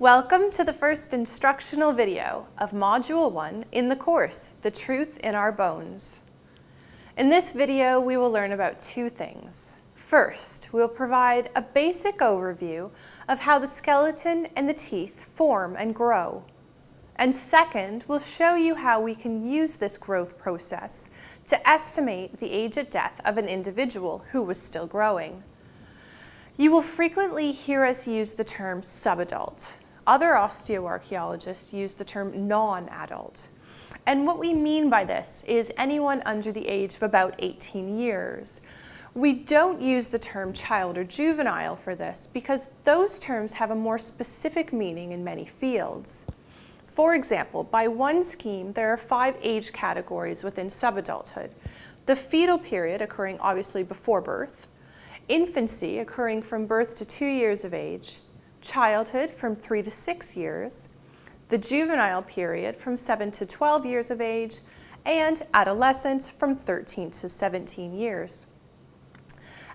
Welcome to the first instructional video of Module 1 in the course, The Truth in Our Bones. In this video, we will learn about two things. First, we'll provide a basic overview of how the skeleton and the teeth form and grow. And second, we'll show you how we can use this growth process to estimate the age at death of an individual who was still growing. You will frequently hear us use the term subadult. Other osteoarchaeologists use the term non-adult. And what we mean by this is anyone under the age of about 18 years. We don't use the term child or juvenile for this because those terms have a more specific meaning in many fields. For example, by one scheme, there are 5 age categories within subadulthood. The fetal period occurring obviously before birth, infancy occurring from birth to 2 years of age, childhood from 3 to 6 years, the juvenile period from 7 to 12 years of age, and adolescence from 13 to 17 years.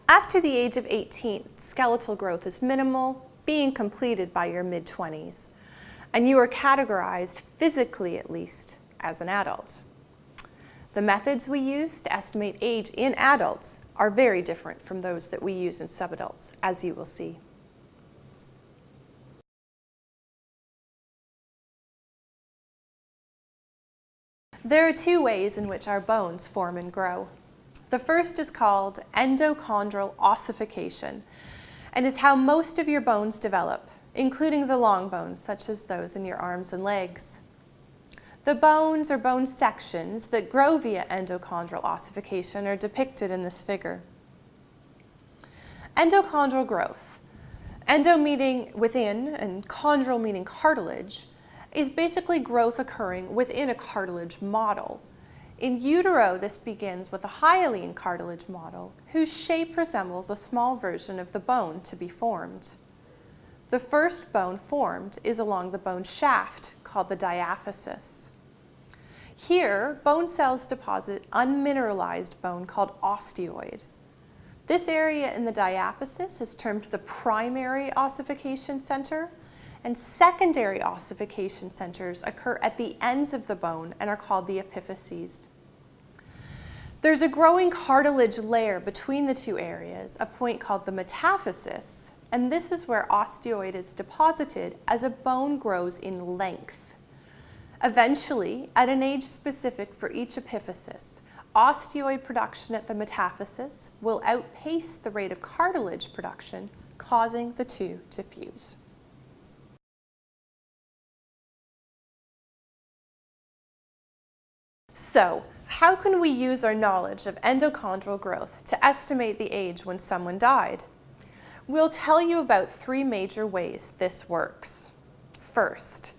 After the age of 18, skeletal growth is minimal, being completed by your mid-20s, and you are categorized, physically at least, as an adult. The methods we use to estimate age in adults are very different from those that we use in subadults, as you will see. There are 2 ways in which our bones form and grow. The first is called endochondral ossification and is how most of your bones develop, including the long bones such as those in your arms and legs. The bones or bone sections that grow via endochondral ossification are depicted in this figure. Endochondral growth, endo meaning within and chondral meaning cartilage, is basically growth occurring within a cartilage model. In utero, this begins with a hyaline cartilage model whose shape resembles a small version of the bone to be formed. The first bone formed is along the bone shaft called the diaphysis. Here, bone cells deposit unmineralized bone called osteoid. This area in the diaphysis is termed the primary ossification center, and secondary ossification centers occur at the ends of the bone and are called the epiphyses. There's a growing cartilage layer between the 2 areas, a point called the metaphysis, and this is where osteoid is deposited as a bone grows in length. Eventually, at an age specific for each epiphysis, osteoid production at the metaphysis will outpace the rate of cartilage production, causing the 2 to fuse. So, how can we use our knowledge of endochondral growth to estimate the age when someone died? We'll tell you about 3 major ways this works. First,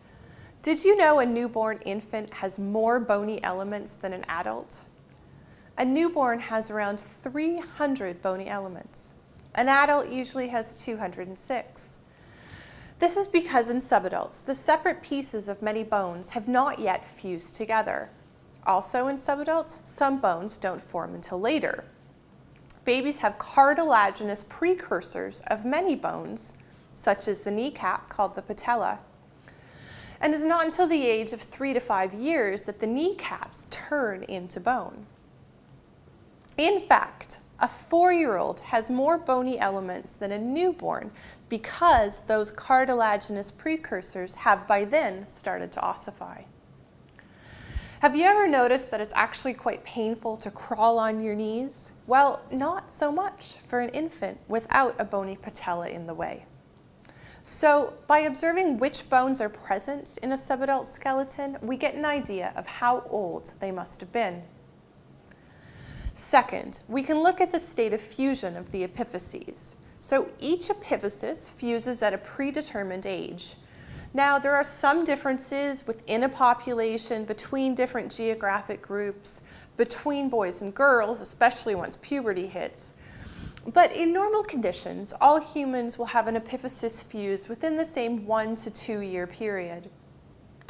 did you know a newborn infant has more bony elements than an adult? A newborn has around 300 bony elements. An adult usually has 206. This is because in subadults, the separate pieces of many bones have not yet fused together. Also in subadults, some bones don't form until later. Babies have cartilaginous precursors of many bones, such as the kneecap called the patella. And it's not until the age of 3 to 5 years that the kneecaps turn into bone. In fact, a 4-year-old has more bony elements than a newborn because those cartilaginous precursors have by then started to ossify. Have you ever noticed that it's actually quite painful to crawl on your knees? Well, not so much for an infant without a bony patella in the way. So, by observing which bones are present in a subadult skeleton, we get an idea of how old they must have been. Second, we can look at the state of fusion of the epiphyses. So each epiphysis fuses at a predetermined age. Now, there are some differences within a population, between different geographic groups, between boys and girls, especially once puberty hits. But in normal conditions, all humans will have an epiphysis fuse within the same 1 to 2 year period.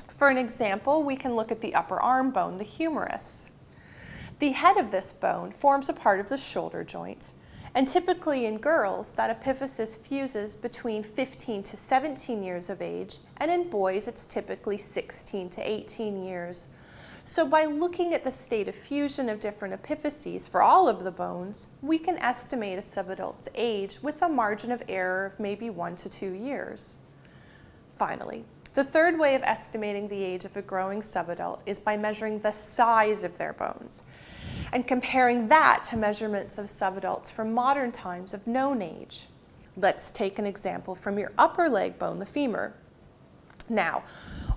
For an example, we can look at the upper arm bone, the humerus. The head of this bone forms a part of the shoulder joint, And typically in girls, that epiphysis fuses between 15 to 17 years of age, and in boys, it's typically 16 to 18 years. So by looking at the state of fusion of different epiphyses for all of the bones, we can estimate a subadult's age with a margin of error of maybe 1 to 2 years. Finally, the third way of estimating the age of a growing subadult is by measuring the size of their bones and comparing that to measurements of subadults from modern times of known age. Let's take an example from your upper leg bone, the femur. Now,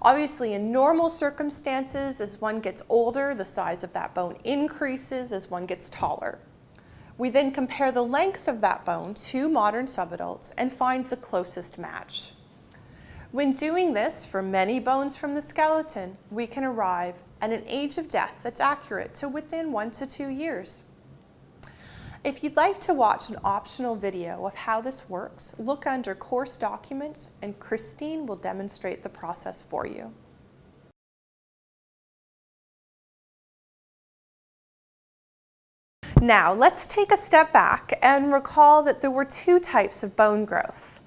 obviously in normal circumstances, as one gets older, the size of that bone increases as one gets taller. We then compare the length of that bone to modern subadults and find the closest match. When doing this for many bones from the skeleton, we can arrive at an age of death that's accurate to within 1 to 2 years. If you'd like to watch an optional video of how this works, look under course documents and Christine will demonstrate the process for you. Now, let's take a step back and recall that there were 2 types of bone growth.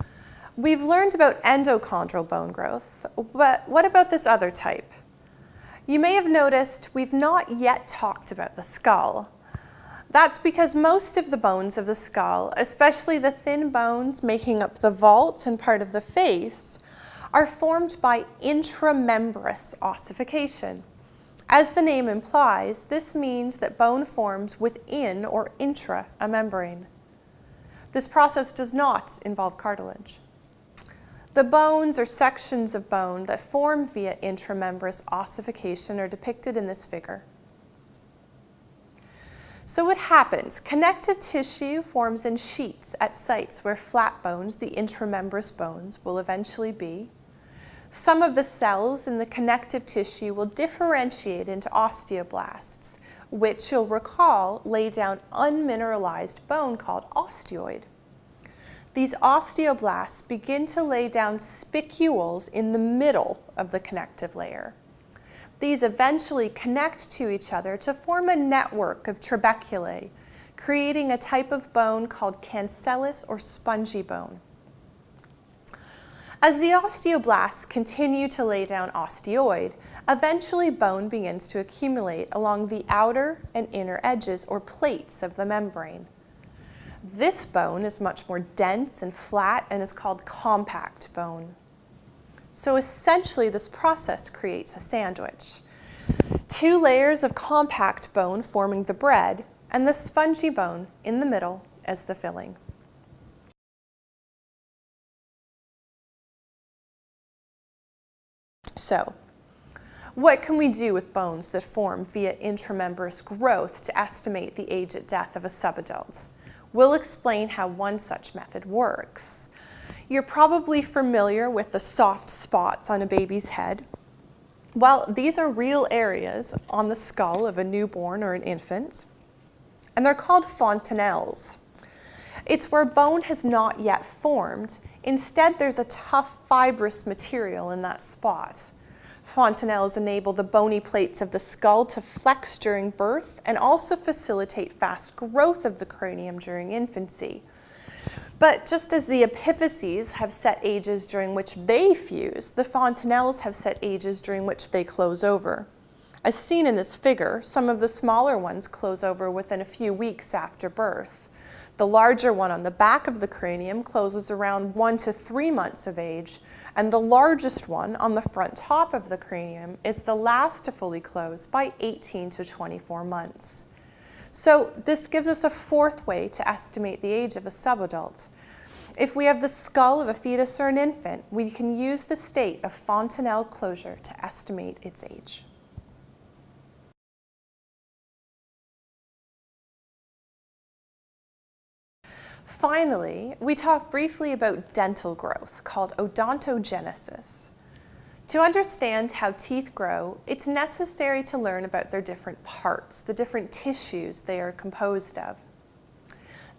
We've learned about endochondral bone growth, but what about this other type? You may have noticed we've not yet talked about the skull. That's because most of the bones of the skull, especially the thin bones making up the vault and part of the face, are formed by intramembranous ossification. As the name implies, this means that bone forms within or intra a membrane. This process does not involve cartilage. The bones or sections of bone that form via intramembranous ossification are depicted in this figure. So what happens? Connective tissue forms in sheets at sites where flat bones, the intramembranous bones, will eventually be. Some of the cells in the connective tissue will differentiate into osteoblasts, which you'll recall lay down unmineralized bone called osteoid. These osteoblasts begin to lay down spicules in the middle of the connective layer. These eventually connect to each other to form a network of trabeculae, creating a type of bone called cancellous or spongy bone. As the osteoblasts continue to lay down osteoid, eventually bone begins to accumulate along the outer and inner edges or plates of the membrane. This bone is much more dense and flat and is called compact bone. So essentially, this process creates a sandwich. 2 layers of compact bone forming the bread, and the spongy bone in the middle as the filling. So, what can we do with bones that form via intramembranous growth to estimate the age at death of a subadult? We'll explain how one such method works. You're probably familiar with the soft spots on a baby's head. Well, these are real areas on the skull of a newborn or an infant, and they're called fontanelles. It's where bone has not yet formed. Instead, there's a tough fibrous material in that spot. Fontanelles enable the bony plates of the skull to flex during birth and also facilitate fast growth of the cranium during infancy. But just as the epiphyses have set ages during which they fuse, the fontanelles have set ages during which they close over. As seen in this figure, some of the smaller ones close over within a few weeks after birth. The larger one on the back of the cranium closes around 1 to 3 months of age, and the largest one on the front top of the cranium is the last to fully close by 18 to 24 months. So this gives us a 4th way to estimate the age of a subadult. If we have the skull of a fetus or an infant, we can use the state of fontanelle closure to estimate its age. Finally, we talk briefly about dental growth, called odontogenesis. To understand how teeth grow, it's necessary to learn about their different parts, the different tissues they are composed of.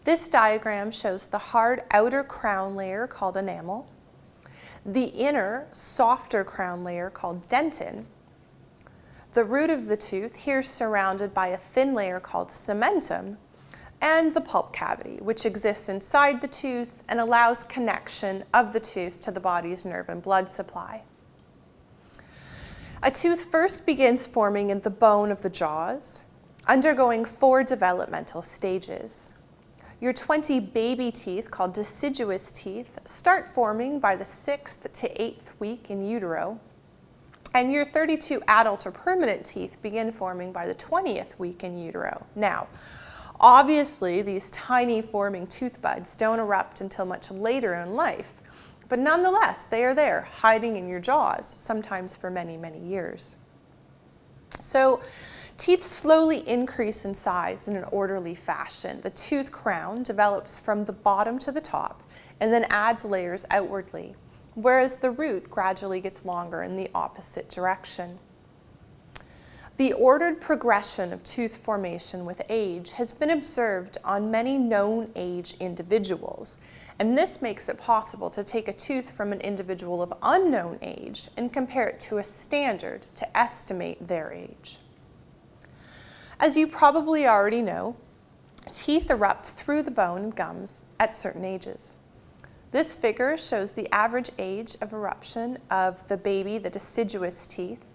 This diagram shows the hard outer crown layer called enamel, the inner, softer crown layer called dentin, the root of the tooth here surrounded by a thin layer called cementum, and the pulp cavity, which exists inside the tooth and allows connection of the tooth to the body's nerve and blood supply. A tooth first begins forming in the bone of the jaws, undergoing 4 developmental stages. Your 20 baby teeth, called deciduous teeth, start forming by the 6th to 8th week in utero, and your 32 adult or permanent teeth begin forming by the 20th week in utero. Now, obviously, these tiny forming tooth buds don't erupt until much later in life, but nonetheless, they are there, hiding in your jaws, sometimes for many, many years. So, teeth slowly increase in size in an orderly fashion. The tooth crown develops from the bottom to the top and then adds layers outwardly, whereas the root gradually gets longer in the opposite direction. The ordered progression of tooth formation with age has been observed on many known age individuals, and this makes it possible to take a tooth from an individual of unknown age and compare it to a standard to estimate their age. As you probably already know, teeth erupt through the bone and gums at certain ages. This figure shows the average age of eruption of the baby, the deciduous teeth,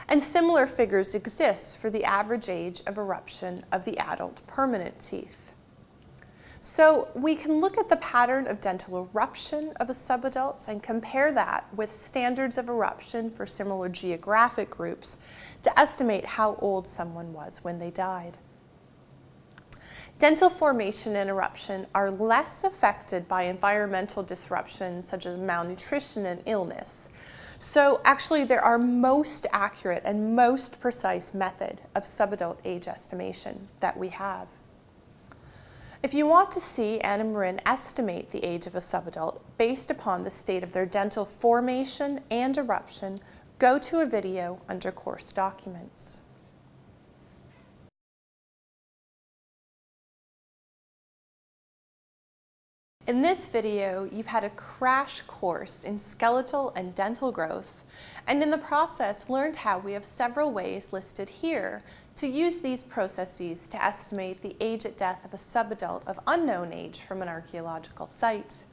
and similar figures exist for the average age of eruption of the adult permanent teeth. So we can look at the pattern of dental eruption of a subadult and compare that with standards of eruption for similar geographic groups to estimate how old someone was when they died. Dental formation and eruption are less affected by environmental disruptions such as malnutrition and illness. So actually, they're our most accurate and most precise method of subadult age estimation that we have. If you want to see Anna Marin estimate the age of a subadult based upon the state of their dental formation and eruption, go to a video under course documents. In this video, you've had a crash course in skeletal and dental growth, and in the process learned how we have several ways listed here to use these processes to estimate the age at death of a subadult of unknown age from an archaeological site.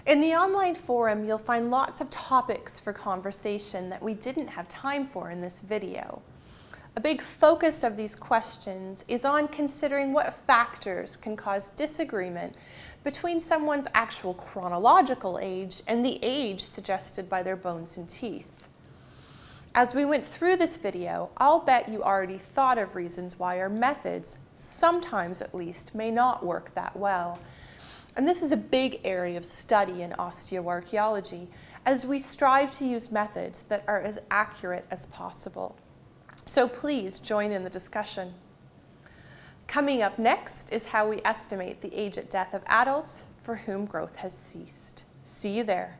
In the online forum, you'll find lots of topics for conversation that we didn't have time for in this video. A big focus of these questions is on considering what factors can cause disagreement between someone's actual chronological age and the age suggested by their bones and teeth. As we went through this video, I'll bet you already thought of reasons why our methods, sometimes at least, may not work that well. And this is a big area of study in osteoarchaeology, as we strive to use methods that are as accurate as possible. So please join in the discussion. Coming up next is how we estimate the age at death of adults for whom growth has ceased. See you there.